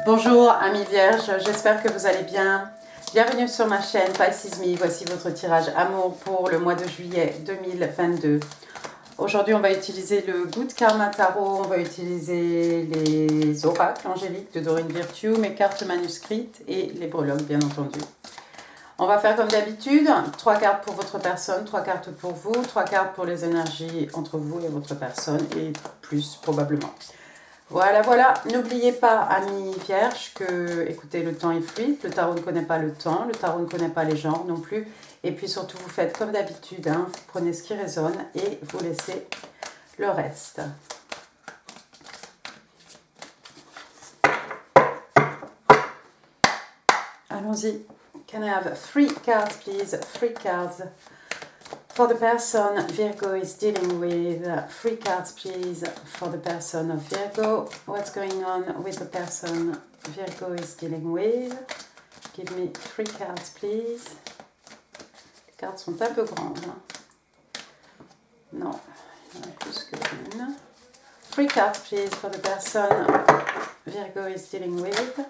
Bonjour amis vierges, j'espère que vous allez bien. Bienvenue sur ma chaîne Pisces Me. Voici votre tirage amour pour le mois de juillet 2022. Aujourd'hui, on va utiliser le Good Karma Tarot, on va utiliser les oracles angéliques de Dorine Virtue, mes cartes manuscrites et les breloques, bien entendu. On va faire comme d'habitude, 3 cartes pour votre personne, 3 cartes pour vous, 3 cartes pour les énergies entre vous et votre personne et plus probablement. Voilà, voilà. N'oubliez pas, amis vierges, que, écoutez, le temps est fluide. Le tarot ne connaît pas le temps. Le tarot ne connaît pas les genres non plus. Et puis surtout, vous faites comme d'habitude. Hein, vous prenez ce qui résonne et vous laissez le reste. Allons-y. Can I have 3 cards, please? 3 cards. For the person Virgo is dealing with, 3 cards please for the person of Virgo. What's going on with the person Virgo is dealing with? Give me 3 cards please. Les cartes sont un peu grandes. Hein? Non, il y en a plus que une. 3 cards please for the person Virgo is dealing with.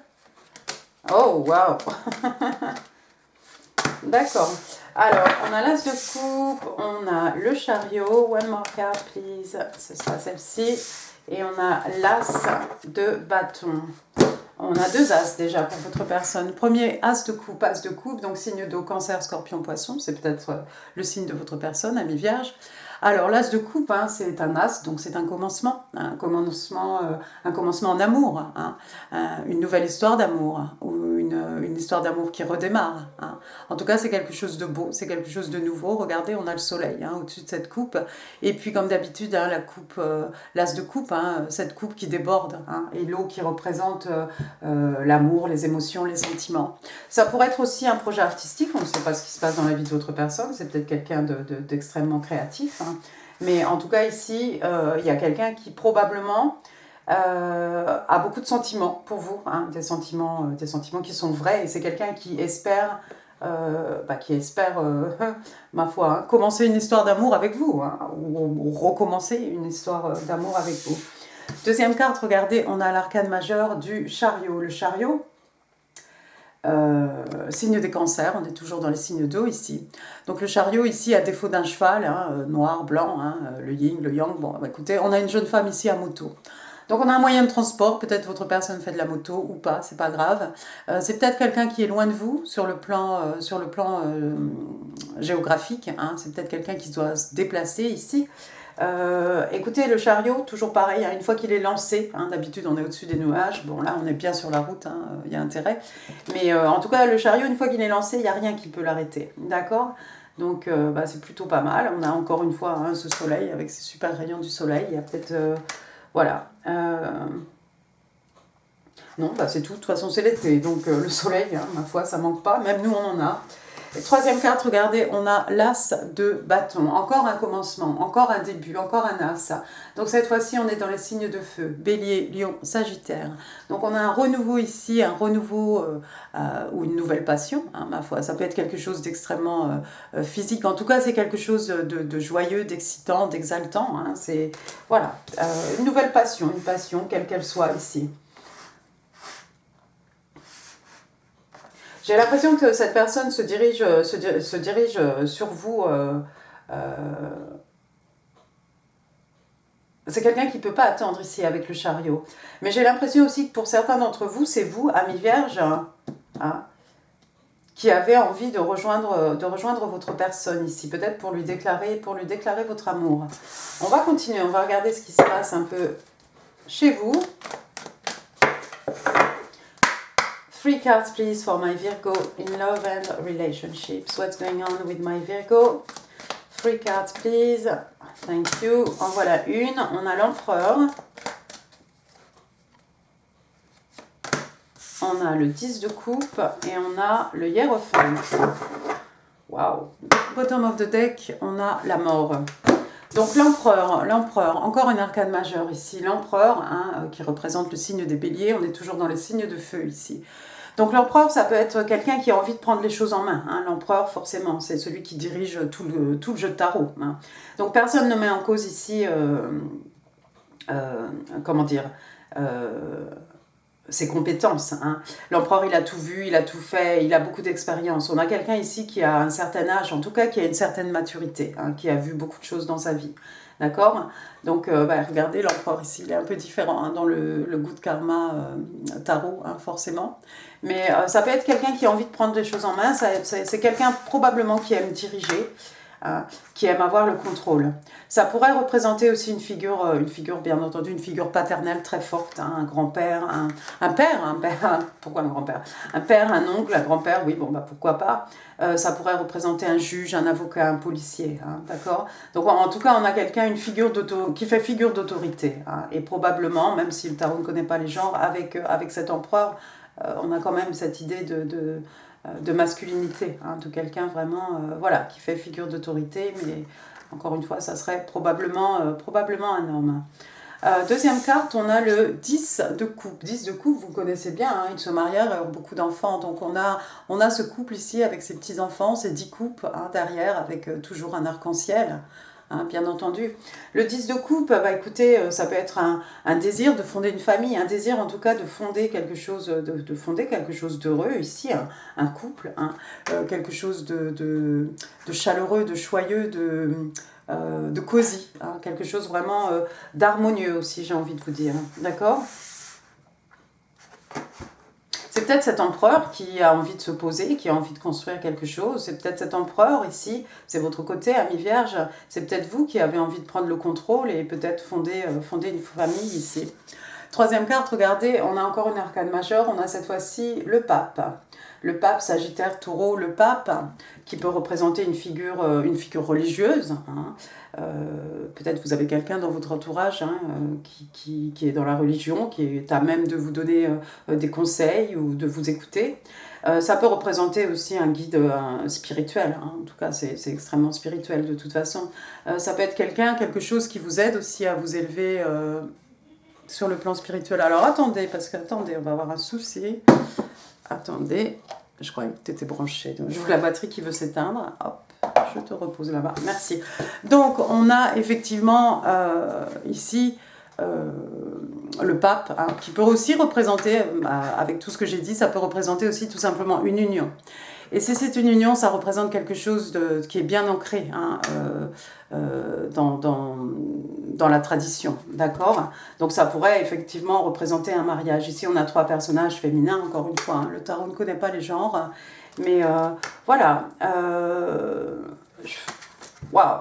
Oh wow. D'accord. Alors, on a l'as de coupe, on a le chariot, one more card please, ce sera celle-ci, et on a l'as de bâton. On a 2 as déjà pour votre personne. Premier as de coupe, donc signe d'eau, cancer, scorpion, poisson, c'est peut-être le signe de votre personne, ami vierge. Alors l'as de coupe, hein, c'est un as, donc c'est un commencement en amour, hein, une nouvelle histoire d'amour, ou une histoire d'amour qui redémarre. Hein. En tout cas, c'est quelque chose de beau, c'est quelque chose de nouveau. Regardez, on a le soleil hein, au-dessus de cette coupe, et puis comme d'habitude, hein, l'as de coupe, hein, cette coupe qui déborde, hein, et l'eau qui représente l'amour, les émotions, les sentiments. Ça pourrait être aussi un projet artistique, on ne sait pas ce qui se passe dans la vie de votre personne, c'est peut-être quelqu'un d'extrêmement créatif. Hein. Mais en tout cas ici, il y a quelqu'un qui probablement a beaucoup de sentiments pour vous, hein, des sentiments qui sont vrais, et c'est quelqu'un qui espère, ma foi, hein, commencer une histoire d'amour avec vous, hein, ou recommencer une histoire d'amour avec vous. Deuxième carte, regardez, on a l'arcane majeur du chariot. Le chariot, signe des cancers, on est toujours dans les signes d'eau ici. Donc le chariot ici, à défaut d'un cheval, hein, noir, blanc, hein, le yin, le yang, bon écoutez, on a une jeune femme ici à moto. Donc on a un moyen de transport, peut-être votre personne fait de la moto ou pas, c'est pas grave. C'est peut-être quelqu'un qui est loin de vous sur le plan géographique, hein, c'est peut-être quelqu'un qui doit se déplacer ici. Écoutez, le chariot, toujours pareil, hein, une fois qu'il est lancé, hein, d'habitude on est au-dessus des nuages, bon là on est bien sur la route, il y a intérêt, mais en tout cas le chariot, une fois qu'il est lancé, il n'y a rien qui peut l'arrêter, d'accord? Donc c'est plutôt pas mal, on a encore une fois hein, ce soleil avec ces super rayons du soleil, il y a peut-être, voilà. Non, c'est tout, de toute façon c'est l'été, donc le soleil, hein, ma foi, ça manque pas, même nous on en a. Et troisième carte, regardez, on a l'as de bâton, encore un commencement, encore un début, encore un as. Donc cette fois-ci, on est dans les signes de feu, bélier, lion, sagittaire. Donc on a un renouveau ici, un renouveau ou une nouvelle passion, hein, ma foi. Ça peut être quelque chose d'extrêmement physique, en tout cas c'est quelque chose de joyeux, d'excitant, d'exaltant. Hein. C'est, voilà, une nouvelle passion, une passion, quelle qu'elle soit ici. J'ai l'impression que cette personne se dirige sur vous. C'est quelqu'un qui ne peut pas attendre ici avec le chariot. Mais j'ai l'impression aussi que pour certains d'entre vous, c'est vous, amis vierges, hein, qui avez envie de rejoindre votre personne ici. Peut-être pour lui déclarer votre amour. On va continuer, on va regarder ce qui se passe un peu chez vous. 3 cards, please, for my Virgo in love and relationships. What's going on with my Virgo? 3 cards, please. Thank you. En voilà une. On a l'empereur. On a le 10 de coupe. Et on a le hiérophant. Wow. Bottom of the deck, on a la mort. Donc l'empereur, encore un arcane majeur ici. L'empereur, hein, qui représente le signe des béliers. On est toujours dans les signes de feu ici. Donc l'empereur, ça peut être quelqu'un qui a envie de prendre les choses en main. Hein. L'empereur, forcément, c'est celui qui dirige tout le jeu de tarot. Hein. Donc personne ne met en cause ici, comment dire, ses compétences. Hein. L'empereur, il a tout vu, il a tout fait, il a beaucoup d'expérience. On a quelqu'un ici qui a un certain âge, en tout cas qui a une certaine maturité, hein, qui a vu beaucoup de choses dans sa vie. D'accord? Donc, regardez, l'empereur ici, il est un peu différent hein, dans le Good Karma tarot, hein, forcément. Mais ça peut être quelqu'un qui a envie de prendre les choses en main, c'est quelqu'un probablement qui aime diriger, qui aime avoir le contrôle. Ça pourrait représenter aussi une figure bien entendu, une figure paternelle très forte, hein, un grand-père, un père, pourquoi un grand-père? Un père, un oncle, un grand-père, oui, bon, pourquoi pas. Ça pourrait représenter un juge, un avocat, un policier, hein, d'accord? Donc en tout cas, on a quelqu'un, qui fait figure d'autorité, hein, et probablement, même si le tarot ne connaît pas les genres, avec cet empereur, on a quand même cette idée de masculinité, hein, de quelqu'un vraiment voilà, qui fait figure d'autorité, mais encore une fois, ça serait probablement un homme. Deuxième carte, on a le 10 de coupe. 10 de coupe, vous connaissez bien, hein, ils se marièrent, ont beaucoup d'enfants. Donc on a ce couple ici avec ses petits-enfants, ces 10 coupes hein, derrière, avec toujours un arc-en-ciel. Hein, bien entendu. Le 10 de coupe, écoutez, ça peut être un désir de fonder une famille, un désir en tout cas de fonder quelque chose, d'heureux ici, un couple, hein, quelque chose de chaleureux, de joyeux, de cosy, hein, quelque chose vraiment d'harmonieux aussi, j'ai envie de vous dire. D'accord ? C'est peut-être cet empereur qui a envie de se poser, qui a envie de construire quelque chose. C'est peut-être cet empereur ici, c'est votre côté, ami Vierge. C'est peut-être vous qui avez envie de prendre le contrôle et peut-être fonder une famille ici. Troisième carte, regardez, on a encore une arcane majeure. On a cette fois-ci le pape. Le pape, Sagittaire, Taureau, le pape, qui peut représenter une figure religieuse. Hein. Peut-être vous avez quelqu'un dans votre entourage hein, qui est dans la religion, qui est à même de vous donner des conseils ou de vous écouter. Ça peut représenter aussi un guide spirituel, hein. En tout cas c'est extrêmement spirituel de toute façon. Ça peut être quelque chose qui vous aide aussi à vous élever sur le plan spirituel. Alors attendez, on va avoir un souci. Attendez, je croyais que tu étais branché. Donc, j'ouvre la batterie qui veut s'éteindre. Hop, je te repose là-bas. Merci. Donc, on a effectivement ici le pape, hein, qui peut aussi représenter, avec tout ce que j'ai dit, ça peut représenter aussi tout simplement une union. Et si c'est une union, ça représente quelque chose qui est bien ancré hein, dans la tradition, d'accord? Donc ça pourrait effectivement représenter un mariage. Ici, on a 3 personnages féminins, encore une fois. Hein. Le tarot ne connaît pas les genres, mais voilà. Waouh!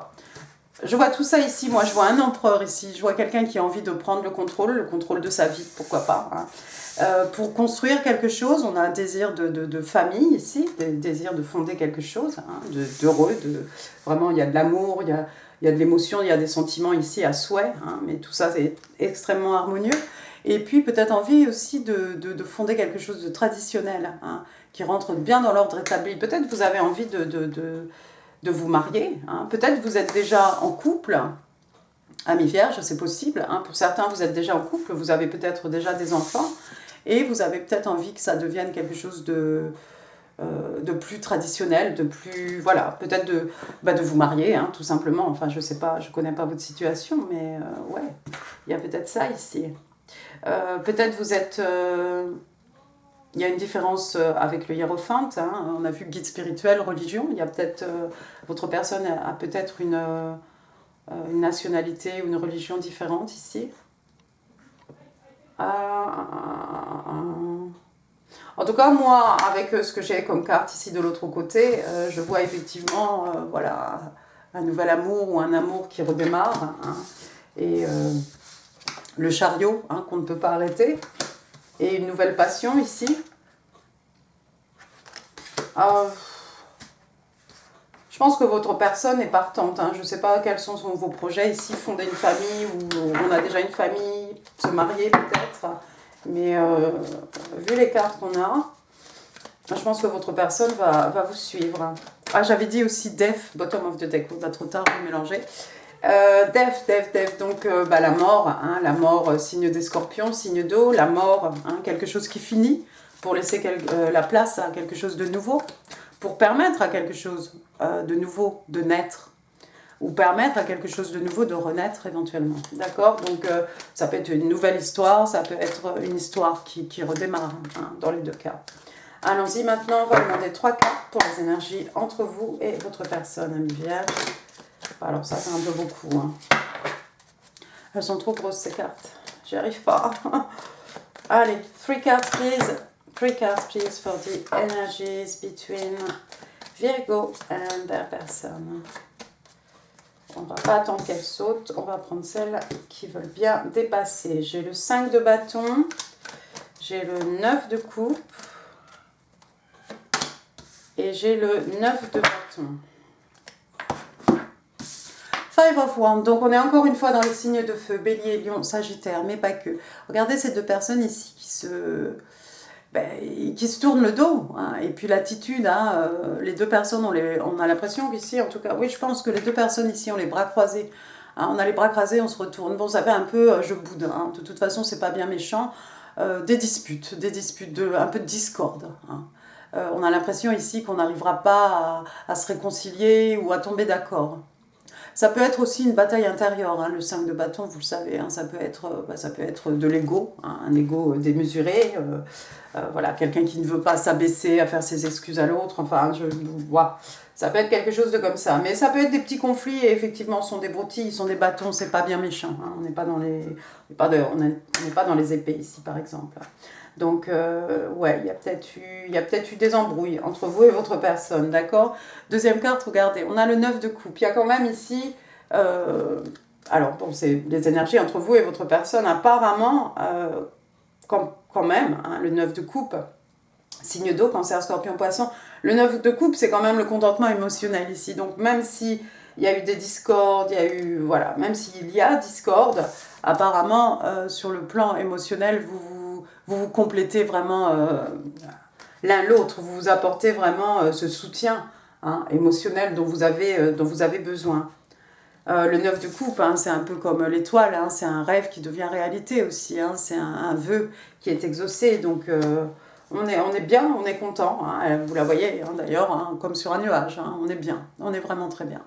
Je vois tout ça ici, moi je vois un empereur ici, je vois quelqu'un qui a envie de prendre le contrôle de sa vie, pourquoi pas. Hein. Pour construire quelque chose, on a un désir de famille ici, un désir de fonder quelque chose, hein, d'heureux, vraiment il y a de l'amour, il y a de l'émotion, il y a des sentiments ici à souhait, hein, mais tout ça c'est extrêmement harmonieux. Et puis peut-être envie aussi de fonder quelque chose de traditionnel, hein, qui rentre bien dans l'ordre établi. Peut-être vous avez envie de vous marier. Hein. Peut-être vous êtes déjà en couple, ami Vierge, c'est possible. Hein. Pour certains, vous êtes déjà en couple, vous avez peut-être déjà des enfants et vous avez peut-être envie que ça devienne quelque chose de plus traditionnel, de plus... Voilà, peut-être de vous marier, hein, tout simplement. Enfin, je sais pas, je connais pas votre situation, mais ouais, il y a peut-être ça ici. Peut-être vous êtes... Il y a une différence avec le hiérophante, hein. On a vu guide spirituel, religion, il y a peut-être, votre personne a peut-être une nationalité ou une religion différente ici. En tout cas, moi, avec ce que j'ai comme carte ici de l'autre côté, je vois effectivement voilà, un nouvel amour ou un amour qui redémarre, hein, et le chariot hein, qu'on ne peut pas arrêter. Et une nouvelle passion ici. Je pense que votre personne est partante. Hein. Je ne sais pas quels sont vos projets ici. Fonder une famille ou on a déjà une famille, se marier peut-être. Mais vu les cartes qu'on a, je pense que votre personne va vous suivre. Ah, j'avais dit aussi Death, bottom of the deck. Pas trop tard, vous mélangez. Death, donc la mort, hein, la mort, signe des scorpions, signe d'eau, la mort, hein, quelque chose qui finit, pour laisser la place à quelque chose de nouveau, pour permettre à quelque chose de nouveau de naître, ou permettre à quelque chose de nouveau de renaître éventuellement. D'accord? Donc ça peut être une nouvelle histoire, ça peut être une histoire qui redémarre, hein, dans les deux cas. Allons-y maintenant, on va demander 3 cartes pour les énergies entre vous et votre personne, Amis Vierge. Alors ça, c'est un peu beaucoup, hein. Elles sont trop grosses ces cartes, j'y arrive pas. Allez, 3 cards please. 3 cards please for the energies between Virgo and their person. On ne va pas attendre qu'elles sautent, on va prendre celles qui veulent bien dépasser. J'ai le 5 de bâton, j'ai le 9 de coupe et j'ai le 9 de bâton. 5 of Wands, donc on est encore une fois dans les signes de feu, Bélier, Lion, Sagittaire, mais pas que. Regardez ces deux personnes ici qui se tournent le dos, hein. Et puis l'attitude, hein, les deux personnes, on a l'impression qu'ici, en tout cas, oui, je pense que les deux personnes ici ont les bras croisés. Hein, on a les bras croisés, on se retourne. Bon, ça fait un peu je boude, hein. De toute façon, c'est pas bien méchant. Des disputes, un peu de discorde, hein. On a l'impression ici qu'on n'arrivera pas à se réconcilier ou à tomber d'accord. Ça peut être aussi une bataille intérieure, hein, le 5 de bâton, vous le savez, hein, ça peut être de l'ego, hein, un ego démesuré, voilà, quelqu'un qui ne veut pas s'abaisser à faire ses excuses à l'autre, enfin, voilà, ça peut être quelque chose de comme ça. Mais ça peut être des petits conflits, et effectivement, ce sont des broutilles, ce sont des bâtons, c'est pas bien méchant, hein, on n'est pas dans les épées ici, par exemple. Donc, ouais, il y a peut-être eu des embrouilles entre vous et votre personne, d'accord? Deuxième carte, regardez, on a le 9 de coupe. Il y a quand même ici, alors bon, c'est les énergies entre vous et votre personne, apparemment, quand même, hein, le 9 de coupe, signe d'eau, Cancer, Scorpion, Poisson, le 9 de coupe, c'est quand même le contentement émotionnel ici. Donc, même si il y a eu des discordes, voilà, même s'il y a discorde, apparemment, sur le plan émotionnel, vous complétez vraiment l'un l'autre, vous vous apportez vraiment ce soutien, hein, émotionnel dont vous avez besoin. Le 9 de coupe, hein, c'est un peu comme l'étoile, hein, c'est un rêve qui devient réalité aussi, hein, c'est un vœu qui est exaucé, donc on est bien, on est content, hein, vous la voyez, hein, d'ailleurs, hein, comme sur un nuage, hein, on est bien, on est vraiment très bien.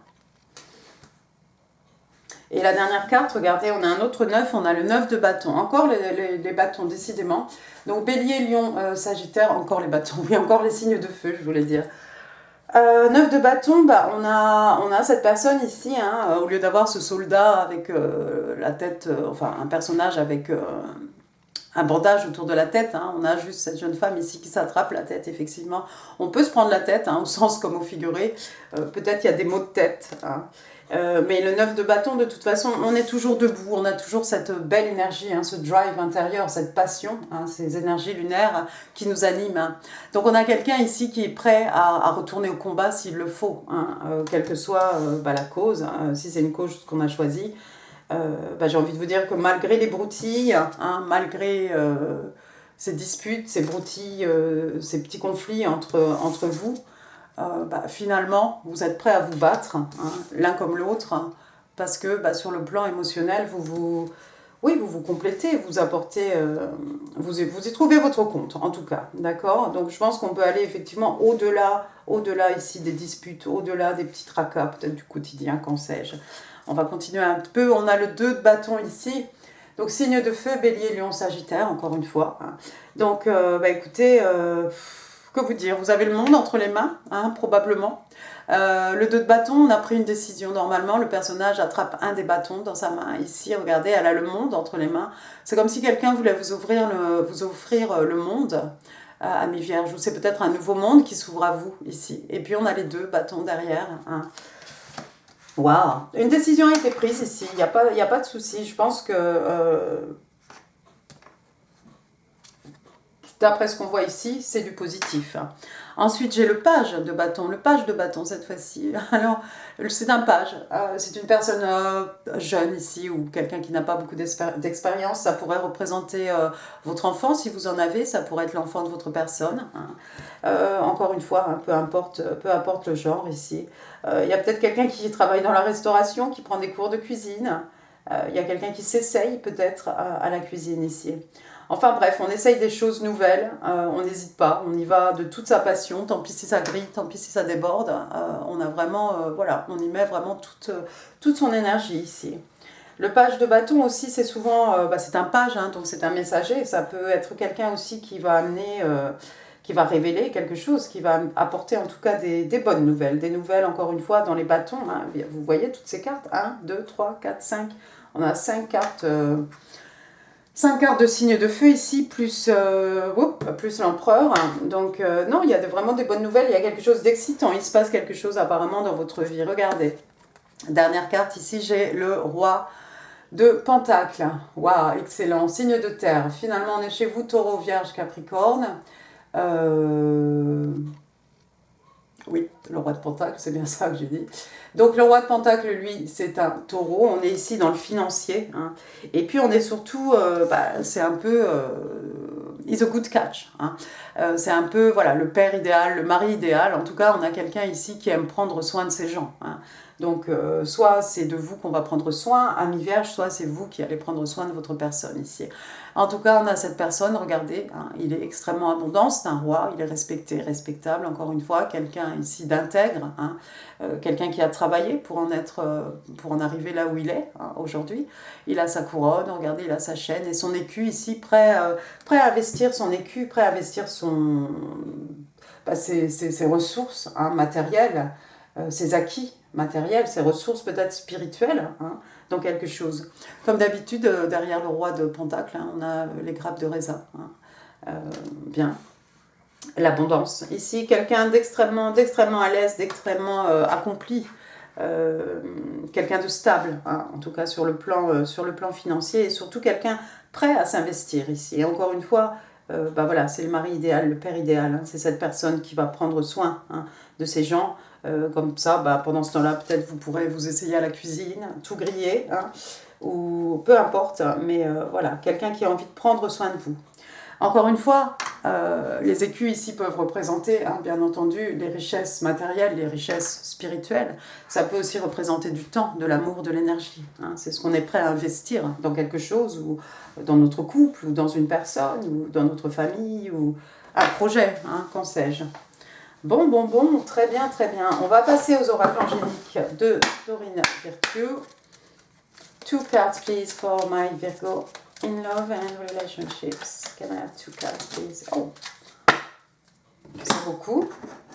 Et la dernière carte, regardez, on a un autre 9, on a le 9 de bâton. Encore les bâtons, décidément. Donc Bélier, Lion, Sagittaire, encore les bâtons. Oui, encore les signes de feu, je voulais dire. 9 de bâton, bah, on a cette personne ici, hein, au lieu d'avoir ce soldat avec la tête, enfin un personnage avec un bandage autour de la tête, hein, on a juste cette jeune femme ici qui s'attrape la tête, effectivement. On peut se prendre la tête, hein, au sens comme au figuré. Peut-être il y a des maux de tête, hein. Mais le 9 de bâton, de toute façon, on est toujours debout, on a toujours cette belle énergie, hein, ce drive intérieur, cette passion, hein, ces énergies lunaires qui nous animent, hein. Donc on a quelqu'un ici qui est prêt à retourner au combat s'il le faut, hein, quelle que soit la cause, hein, si c'est une cause qu'on a choisie. J'ai envie de vous dire que malgré les broutilles, hein, malgré ces disputes, ces broutilles, ces petits conflits entre vous, finalement, vous êtes prêts à vous battre, hein, l'un comme l'autre, hein, parce que sur le plan émotionnel, vous vous complétez, vous apportez, vous y trouvez votre compte, en tout cas, d'accord? Donc je pense qu'on peut aller effectivement au-delà ici des disputes, au-delà des petits tracas, peut-être du quotidien, qu'en sais-je. On va continuer un peu, on a le 2 de bâton ici, donc signe de feu, Bélier, Lion, Sagittaire, encore une fois, hein. Donc, écoutez... que vous dire, vous avez le monde entre les mains, hein, probablement. Le 2 de bâton, on a pris une décision. Normalement, le personnage attrape un des bâtons dans sa main. Ici, regardez, elle a le monde entre les mains. C'est comme si quelqu'un voulait vous offrir le monde, Amis Vierges. Ou c'est peut-être un nouveau monde qui s'ouvre à vous, ici. Et puis, on a les 2 bâtons derrière, hein. Waouh! Une décision a été prise ici, il n'y a pas de souci. Je pense que... d'après ce qu'on voit ici, c'est du positif. Ensuite, j'ai le page de bâton cette fois-ci. Alors, c'est un page. C'est une personne jeune ici ou quelqu'un qui n'a pas beaucoup d'expérience. Ça pourrait représenter votre enfant si vous en avez. Ça pourrait être l'enfant de votre personne, hein. Encore une fois, hein, peu importe le genre ici. Il y a peut-être quelqu'un qui travaille dans la restauration, qui prend des cours de cuisine. Il y a quelqu'un qui s'essaye peut-être à la cuisine ici. Enfin bref, on essaye des choses nouvelles, on n'hésite pas, on y va de toute sa passion, tant pis si ça grille, tant pis si ça déborde, on a vraiment, voilà, on y met vraiment toute son énergie ici. Le page de bâton aussi, c'est souvent, c'est un page, hein, donc c'est un messager, ça peut être quelqu'un aussi qui va amener, qui va révéler quelque chose, qui va apporter en tout cas des bonnes nouvelles, des nouvelles encore une fois dans les bâtons, hein. Vous voyez toutes ces cartes, 1, 2, 3, 4, 5, on a 5 cartes... 5 cartes de signe de feu ici, plus l'empereur. Donc non, il y a vraiment des bonnes nouvelles, il y a quelque chose d'excitant, il se passe quelque chose apparemment dans votre vie. Regardez, dernière carte ici, j'ai le roi de Pentacle. Waouh, excellent, signe de terre. Finalement, on est chez vous, Taureau, Vierge, Capricorne. Oui, le roi de Pentacle, c'est bien ça que j'ai dit. Donc le roi de Pentacle, lui, c'est un taureau. On est ici dans le financier. Hein. Et puis on est surtout, c'est un peu... is a good catch. Hein. C'est un peu, voilà, le père idéal, le mari idéal. En tout cas, on a quelqu'un ici qui aime prendre soin de ses gens. Hein. Donc, soit c'est de vous qu'on va prendre soin, ami vierge, soit c'est vous qui allez prendre soin de votre personne ici. En tout cas, on a cette personne, regardez, hein, il est extrêmement abondant, c'est un roi, il est respecté, respectable, encore une fois, quelqu'un ici d'intègre, hein, quelqu'un qui a travaillé pour en arriver là où il est hein, aujourd'hui. Il a sa couronne, regardez, il a sa chaîne et son écu ici, prêt à investir son écu, prêt à investir ses ressources hein, matérielles, ses acquis matériels, ses ressources peut-être spirituelles, hein, dans quelque chose. Comme d'habitude, derrière le roi de Pentacle, hein, on a les grappes de raisin. Hein. Bien. L'abondance. Ici, quelqu'un d'extrêmement à l'aise, d'extrêmement accompli, quelqu'un de stable, hein, en tout cas sur le plan financier, et surtout quelqu'un prêt à s'investir ici. Et encore une fois, voilà, c'est le mari idéal, le père idéal, hein, c'est cette personne qui va prendre soin hein, de ces gens. Comme ça, pendant ce temps-là, peut-être vous pourrez vous essayer à la cuisine, tout griller, hein, ou peu importe, mais voilà, quelqu'un qui a envie de prendre soin de vous. Encore une fois, les écus ici peuvent représenter, hein, bien entendu, les richesses matérielles, les richesses spirituelles. Ça peut aussi représenter du temps, de l'amour, de l'énergie. Hein. C'est ce qu'on est prêt à investir dans quelque chose, ou dans notre couple, ou dans une personne, ou dans notre famille, ou un projet, hein, qu'en sais-je. Bon, très bien, très bien. On va passer aux oracles angéliques de Dorine Virtue. 2 cards, please, for my Virgo. In love and relationships. Can I have 2 cards, please? Oh, c'est beaucoup.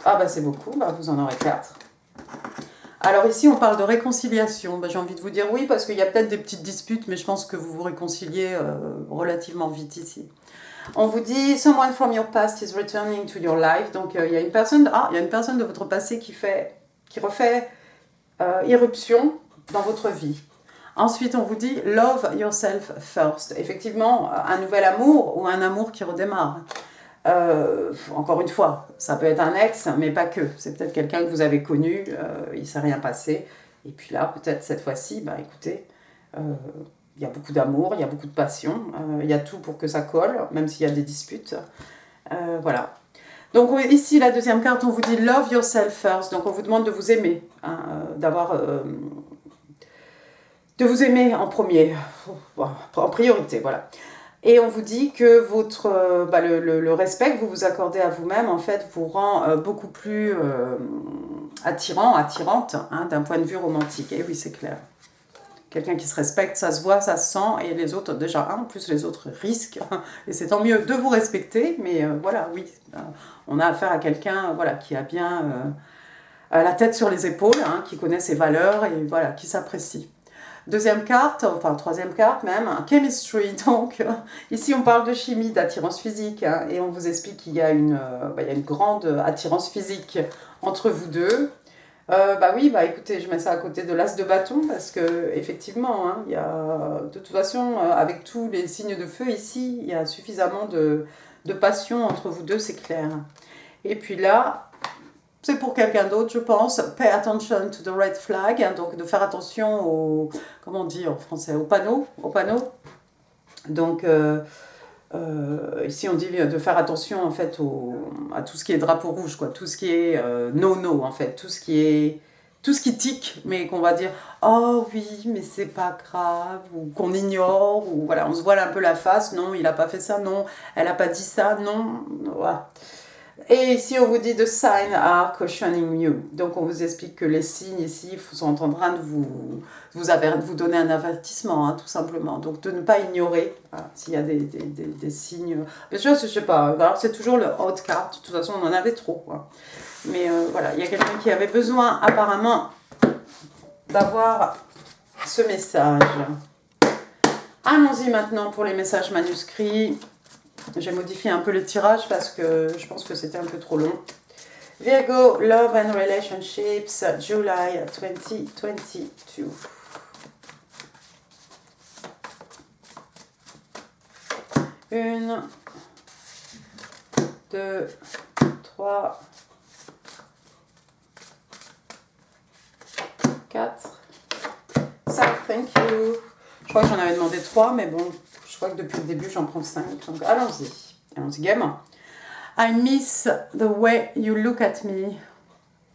Ah c'est beaucoup, vous en aurez 4. Alors ici, on parle de réconciliation. J'ai envie de vous dire oui, parce qu'il y a peut-être des petites disputes, mais je pense que vous vous réconciliez relativement vite ici. On vous dit, someone from your past is returning to your life. Donc, il y a une personne de votre passé qui refait irruption dans votre vie. Ensuite, on vous dit, love yourself first. Effectivement, un nouvel amour ou un amour qui redémarre. Encore une fois, ça peut être un ex, mais pas que. C'est peut-être quelqu'un que vous avez connu, il ne s'est rien passé. Et puis là, peut-être cette fois-ci, écoutez... il y a beaucoup d'amour, il y a beaucoup de passion, il y a tout pour que ça colle, même s'il y a des disputes. Voilà. Donc ici, la deuxième carte, on vous dit « Love yourself first ». Donc on vous demande de vous aimer, hein, de vous aimer en premier, en priorité, voilà. Et on vous dit que le respect que vous vous accordez à vous-même, en fait, vous rend beaucoup plus attirante, hein, d'un point de vue romantique. Et oui, c'est clair. Quelqu'un qui se respecte, ça se voit, ça se sent, et les autres, déjà, en plus les autres risquent, et c'est tant mieux de vous respecter, mais voilà, oui, on a affaire à quelqu'un voilà, qui a bien la tête sur les épaules, hein, qui connaît ses valeurs, et voilà, qui s'apprécie. Deuxième carte, enfin troisième carte même, chemistry, donc ici on parle de chimie, d'attirance physique, hein, et on vous explique qu'il y a une grande attirance physique entre vous deux. Écoutez, je mets ça à côté de l'as de bâton parce que effectivement, hein, il y a, de toute façon, avec tous les signes de feu ici, il y a suffisamment de passion entre vous deux, c'est clair. Et puis là, c'est pour quelqu'un d'autre, je pense. Pay attention to the red flag, hein, donc de faire attention au, comment on dit en français, au panneau. Donc ici on dit de faire attention en fait à tout ce qui est drapeau rouge, quoi, tout ce qui est no en fait, tout ce qui est tout ce qui tique, mais qu'on va dire oh oui, mais c'est pas grave, ou qu'on ignore, ou voilà, on se voile un peu la face, non, il a pas fait ça, non, elle a pas dit ça, non, voilà. Et ici, on vous dit the signs are cautioning you. Donc, on vous explique que les signes ici sont en train de vous donner un avertissement, hein, tout simplement. Donc, de ne pas ignorer voilà, s'il y a des signes. Bien sûr, je sais pas. Alors, c'est toujours le hot card. De toute façon, on en avait trop. Quoi. Mais voilà, il y a quelqu'un qui avait besoin, apparemment, d'avoir ce message. Allons-y maintenant pour les messages manuscrits. J'ai modifié un peu le tirage parce que je pense que c'était un peu trop long. Virgo, Love and Relationships, July 2022. Une, deux, trois, quatre, cinq, thank you. Je crois que j'en avais demandé 3, mais bon, je crois que depuis le début, j'en prends 5. Donc, allons-y. Allons-y, gamin. I miss the way you look at me.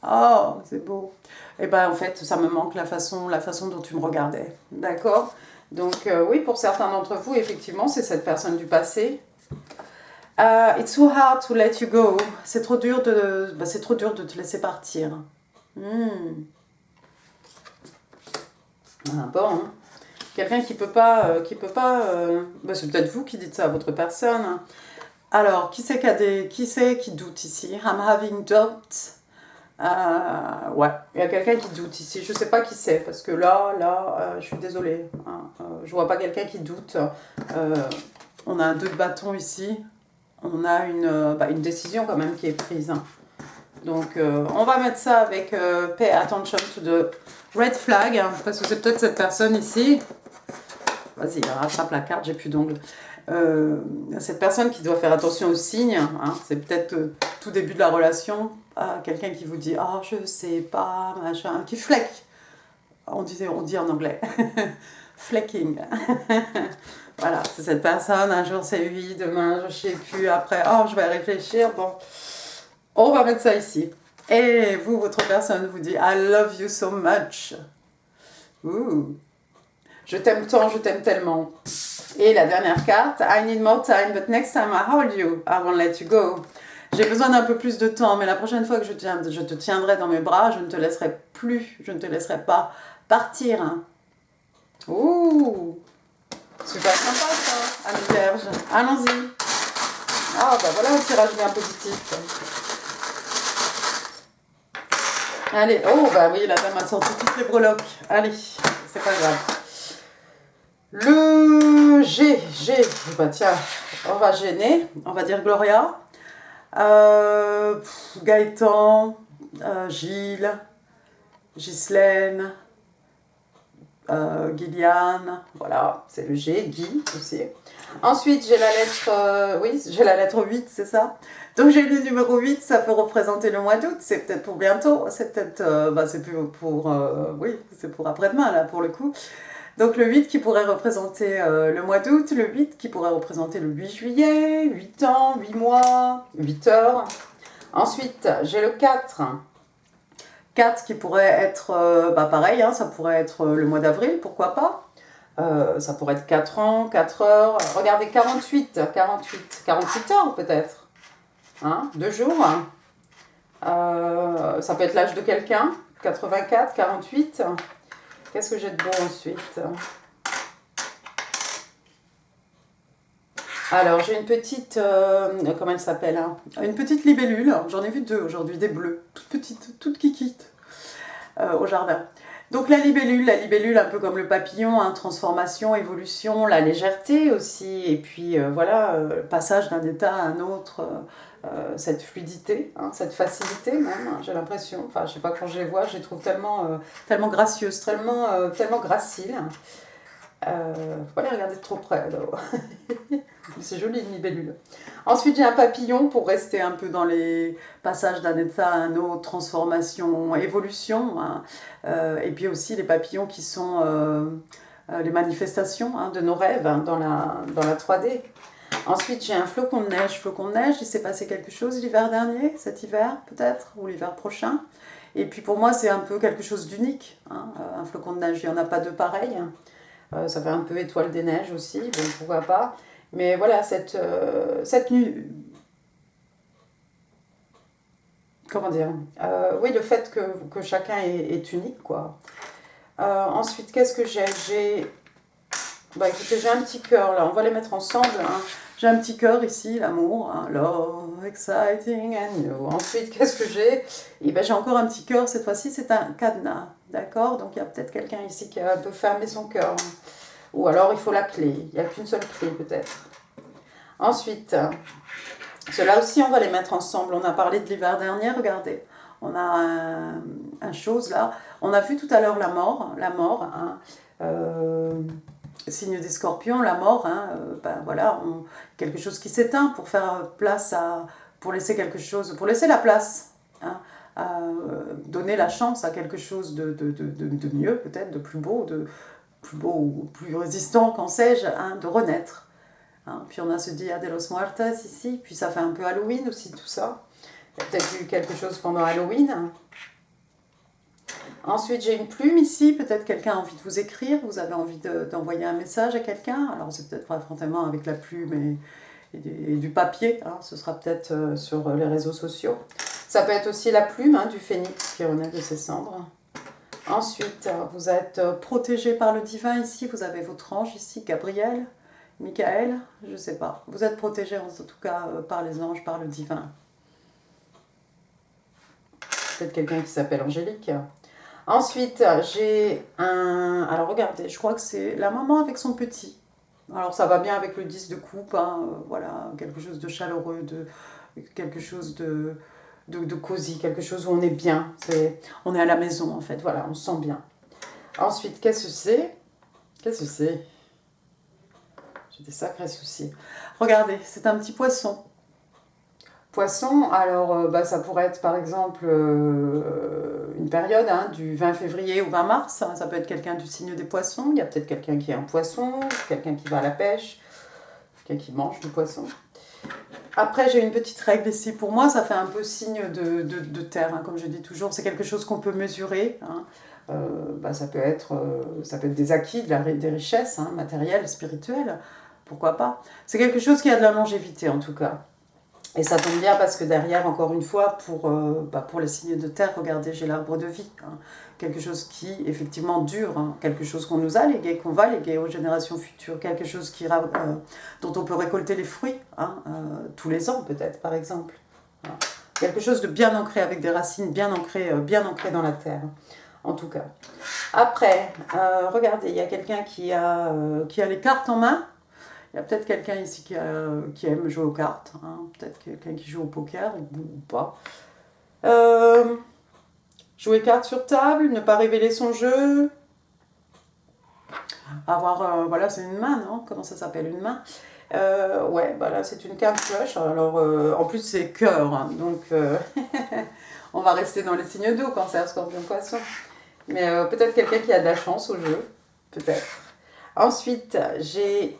Oh, c'est beau. Et ben en fait, ça me manque la façon dont tu me regardais. D'accord? Donc, oui, pour certains d'entre vous, effectivement, c'est cette personne du passé. It's too hard to let you go. C'est trop dur de te laisser partir. Ah, bon, hein. Quelqu'un qui peut pas, c'est peut-être vous qui dites ça à votre personne. Alors, qui c'est qui doute ici? I'm having doubts. Ouais, il y a quelqu'un qui doute ici. Je sais pas qui c'est parce que là, je suis désolée. Hein, je vois pas quelqu'un qui doute. On a un 2 de bâton ici. On a une décision quand même qui est prise. Hein. Donc, on va mettre ça avec pay attention to the red flag hein, parce que c'est peut-être cette personne ici. Vas-y, rattrape la carte, j'ai plus d'ongles. Cette personne qui doit faire attention aux signes, hein, c'est peut-être tout début de la relation, quelqu'un qui vous dit « Ah, je sais pas, machin », qui fleck. On dit en anglais. Flecking. Voilà, c'est cette personne, un jour c'est oui, demain je sais plus, après, oh, je vais réfléchir, bon. On va mettre ça ici. Et vous, votre personne vous dit « I love you so much ». Ouh. Je t'aime tant, je t'aime tellement. Et la dernière carte, I need more time, but next time I hold you, I won't let you go. J'ai besoin d'un peu plus de temps, mais la prochaine fois que je te tiendrai dans mes bras, je ne te laisserai pas partir. Ouh, super sympa ça, Ami Vierge. Allons-y. Ah, bah voilà un tirage bien positif. Allez, oh, bah oui, la dame a sorti toutes les breloques. Allez, c'est pas grave. Le G, bah tiens, on va gêner, on va dire Gloria, Gaëtan, Gilles, Ghislaine, Gilliane, voilà, c'est le G, Guy aussi. Ensuite, j'ai la lettre, j'ai la lettre 8, c'est ça. Donc j'ai le numéro 8, ça peut représenter le mois d'août, c'est peut-être pour bientôt, c'est peut-être, c'est pour après-demain là pour le coup. Donc le 8 qui pourrait représenter le mois d'août, le 8 qui pourrait représenter le 8 juillet, 8 ans, 8 mois, 8 heures. Ensuite, j'ai le 4. 4 qui pourrait être, pareil, hein, ça pourrait être le mois d'avril, pourquoi pas. Ça pourrait être 4 ans, 4 heures. Regardez, 48 heures peut-être. Hein, 2 jours. Ça peut être l'âge de quelqu'un, 84, 48. Qu'est-ce que j'ai de bon ensuite? Alors, j'ai une petite... comment elle s'appelle hein? Une petite libellule. J'en ai vu 2 aujourd'hui, des bleues. Toutes petites, toutes kikites au jardin. Donc, la libellule un peu comme le papillon, hein, transformation, évolution, la légèreté aussi. Et puis, voilà, passage d'un état à un autre... cette fluidité, hein, cette facilité même, hein, j'ai l'impression, enfin je sais pas quand je les vois, je les trouve tellement gracieuses, tellement graciles. Voilà, regardez de trop près. C'est joli une libellule. Ensuite j'ai un papillon pour rester un peu dans les passages d'un état à un autre, transformation, évolution, hein. Et puis aussi les papillons qui sont les manifestations hein, de nos rêves hein, dans la 3D. Ensuite, j'ai un flocon de neige. Flocon de neige, il s'est passé quelque chose l'hiver dernier, cet hiver peut-être, ou l'hiver prochain. Et puis pour moi, c'est un peu quelque chose d'unique. Hein. Un flocon de neige, il n'y en a pas deux pareils. Ça fait un peu étoile des neiges aussi, bon, pourquoi pas. Mais voilà, cette nuit, comment dire, oui, le fait que chacun est unique, quoi. Ensuite, qu'est-ce que j'ai, bah écoutez, j'ai un petit cœur là, on va les mettre ensemble. Hein. J'ai un petit cœur ici, l'amour, hein. Love, exciting and new. Ensuite, qu'est-ce que j'ai? Et ben, j'ai encore un petit cœur, cette fois-ci, c'est un cadenas, d'accord? Donc il y a peut-être quelqu'un ici qui a un peu fermé son cœur. Ou alors il faut la clé, il n'y a qu'une seule clé peut-être. Ensuite, ceux-là aussi, on va les mettre ensemble. On a parlé de l'hiver dernier, regardez. On a un chose là. On a vu tout à l'heure la mort. Hein, signe des scorpions, la mort. Hein, ben voilà, quelque chose qui s'éteint pour faire place à... Pour laisser quelque chose... Pour laisser la place. Hein, donner la chance à quelque chose de mieux peut-être, de plus beau, ou plus résistant, qu'en sais-je, hein, de renaître. Hein. Puis on a ce Dia de los Muertos ici, puis ça fait un peu Halloween aussi tout ça. Il y a peut-être eu quelque chose pendant Halloween. Ensuite j'ai une plume ici, peut-être quelqu'un a envie de vous écrire, vous avez envie d'envoyer un message à quelqu'un, alors c'est peut-être pas frontalement avec la plume et du papier, hein. Ce sera peut-être sur les réseaux sociaux. Ça peut être aussi la plume hein, du phénix qui renaît de ses cendres. Ensuite, vous êtes protégé par le divin ici, vous avez votre ange ici, Gabriel, Michael, je ne sais pas. Vous êtes protégé en tout cas par les anges, par le divin. Peut-être quelqu'un qui s'appelle Angélique. Ensuite, j'ai un... Alors regardez, je crois que c'est la maman avec son petit. Alors ça va bien avec le 10 de coupe, hein, voilà, quelque chose de chaleureux, quelque chose de cosy, quelque chose où on est bien. On est à la maison en fait, voilà, on se sent bien. Ensuite, qu'est-ce que c'est? Qu'est-ce que c'est? J'ai des sacrés soucis. Regardez, c'est un petit poisson. Poisson, alors bah, ça pourrait être par exemple une période hein, du 20 février au 20 mars. Hein, ça peut être quelqu'un du signe des poissons. Il y a peut-être quelqu'un qui est un poisson, quelqu'un qui va à la pêche, quelqu'un qui mange du poisson. Après, j'ai une petite règle ici. Pour moi, ça fait un peu signe de terre, hein, comme je dis toujours. C'est quelque chose qu'on peut mesurer. Hein. Bah, ça peut être des acquis, des richesses hein, matérielles, spirituelles. Pourquoi pas? C'est quelque chose qui a de la longévité, en tout cas. Et ça tombe bien parce que derrière, encore une fois, pour les signes de terre, regardez, j'ai l'arbre de vie. Hein. Quelque chose qui, effectivement, dure. Hein. Quelque chose qu'on nous a légué, qu'on va léguer aux générations futures. Quelque chose dont on peut récolter les fruits, hein, tous les ans, peut-être, par exemple. Hein. Quelque chose de bien ancré, avec des racines bien ancrées dans la terre, en tout cas. Après, regardez, il y a quelqu'un qui a les cartes en main. Il y a peut-être quelqu'un ici qui aime jouer aux cartes, hein. Peut-être quelqu'un qui joue au poker ou pas. Jouer cartes sur table, ne pas révéler son jeu. Voilà, c'est une main, non? Comment ça s'appelle, une main? Ouais, bah là c'est une carte flush. Alors, en plus c'est cœur, hein, donc on va rester dans les signes d'eau, Cancer, Scorpion, Poisson. Mais peut-être quelqu'un qui a de la chance au jeu, peut-être. Ensuite, j'ai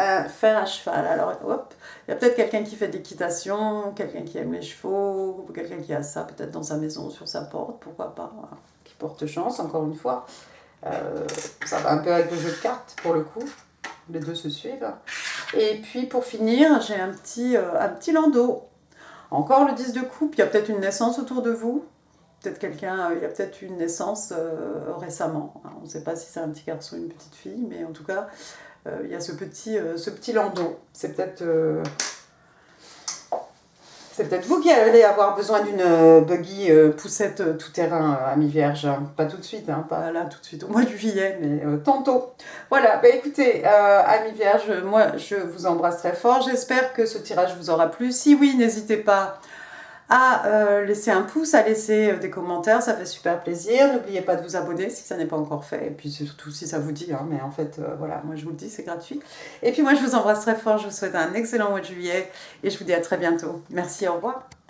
un fer à cheval. Alors, hop, il y a peut-être quelqu'un qui fait de l'équitation, quelqu'un qui aime les chevaux, quelqu'un qui a ça peut-être dans sa maison, sur sa porte, pourquoi pas, voilà. Qui porte chance, encore une fois. Ça va un peu avec le jeu de cartes, pour le coup. Les deux se suivent. Et puis, pour finir, j'ai un petit landau. Encore le 10 de coupe, il y a peut-être une naissance autour de vous. Peut-être il y a peut-être une naissance récemment. On ne sait pas si c'est un petit garçon ou une petite fille, mais en tout cas, il y a ce petit landau. C'est peut-être vous qui allez avoir besoin d'une buggy poussette tout-terrain ami Vierge. Pas tout de suite, hein, pas là tout de suite au mois de juillet, mais tantôt. Voilà, bah écoutez, ami Vierge, moi je vous embrasse très fort. J'espère que ce tirage vous aura plu. Si oui, n'hésitez pas à laisser un pouce, à laisser des commentaires, ça fait super plaisir. N'oubliez pas de vous abonner si ça n'est pas encore fait, et puis surtout si ça vous dit, hein, mais en fait, voilà, moi je vous le dis, c'est gratuit. Et puis moi je vous embrasse très fort, je vous souhaite un excellent mois de juillet, et je vous dis à très bientôt. Merci, au revoir.